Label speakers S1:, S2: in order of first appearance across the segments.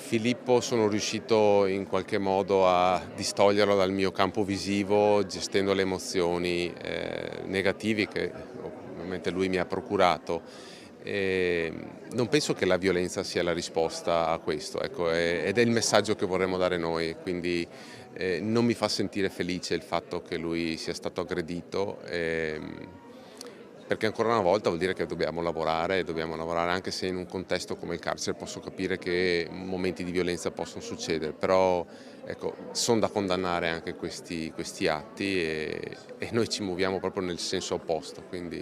S1: Filippo sono riuscito in qualche modo a distoglierlo dal mio campo visivo, gestendo le emozioni negative che ovviamente lui mi ha procurato. Non penso che la violenza sia la risposta a questo, ecco, ed è il messaggio che vorremmo dare noi, quindi non mi fa sentire felice il fatto che lui sia stato aggredito. Perché ancora una volta vuol dire che dobbiamo lavorare anche se in un contesto come il carcere posso capire che momenti di violenza possono succedere, però ecco, sono da condannare anche questi atti e noi ci muoviamo proprio nel senso opposto, quindi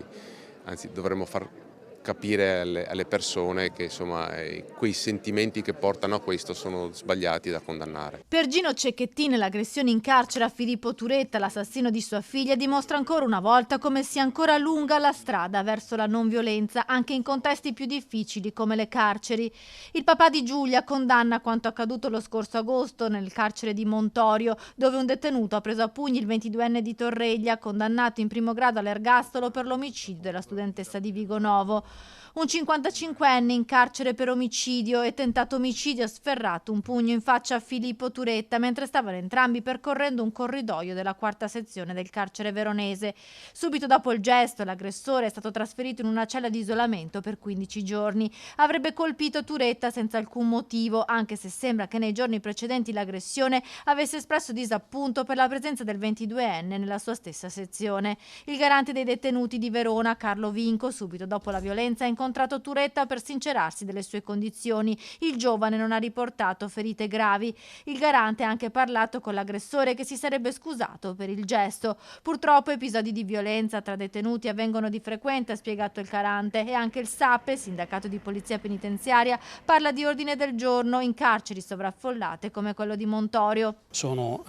S1: anzi dovremmo far capire alle persone che insomma, quei sentimenti che portano a questo sono sbagliati da condannare.
S2: Per Gino Cecchettin l'aggressione in carcere a Filippo Turetta, l'assassino di sua figlia, dimostra ancora una volta come sia ancora lunga la strada verso la non violenza anche in contesti più difficili come le carceri. Il papà di Giulia condanna quanto accaduto lo scorso agosto nel carcere di Montorio, dove un detenuto ha preso a pugni il 22enne di Torreglia, condannato in primo grado all'ergastolo per l'omicidio della studentessa di Vigonovo. Un 55enne in carcere per omicidio e tentato omicidio ha sferrato un pugno in faccia a Filippo Turetta mentre stavano entrambi percorrendo un corridoio della quarta sezione del carcere veronese. Subito dopo il gesto, l'aggressore è stato trasferito in una cella di isolamento per 15 giorni. Avrebbe colpito Turetta senza alcun motivo, anche se sembra che nei giorni precedenti l'aggressione avesse espresso disappunto per la presenza del 22enne nella sua stessa sezione. Il garante dei detenuti di Verona, Carlo Vinco, subito dopo la violenza ha incontrato Turetta per sincerarsi delle sue condizioni. Il giovane non ha riportato ferite gravi. Il garante ha anche parlato con l'aggressore che si sarebbe scusato per il gesto. Purtroppo episodi di violenza tra detenuti avvengono di frequente, ha spiegato il garante, e anche il SAPE, sindacato di polizia penitenziaria, parla di ordine del giorno in carceri sovraffollate come quello di Montorio.
S3: Sono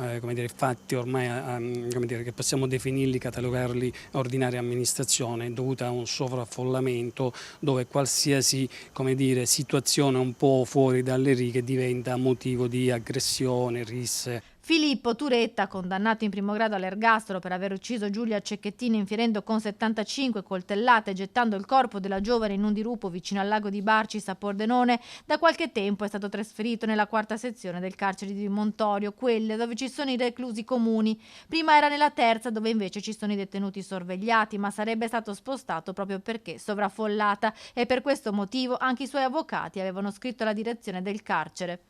S3: fatti ormai che possiamo definirli, catalogarli ordinaria amministrazione, dovuta a un sovraffollamento dove qualsiasi situazione un po' fuori dalle righe diventa motivo di aggressione, risse.
S2: Filippo Turetta, condannato in primo grado all'ergastolo per aver ucciso Giulia Cecchettin infierendo con 75 coltellate e gettando il corpo della giovane in un dirupo vicino al lago di Barcis a Pordenone, da qualche tempo è stato trasferito nella quarta sezione del carcere di Montorio, quelle dove ci sono i reclusi comuni. Prima era nella terza, dove invece ci sono i detenuti sorvegliati, ma sarebbe stato spostato proprio perché sovraffollata, e per questo motivo anche i suoi avvocati avevano scritto alla direzione del carcere.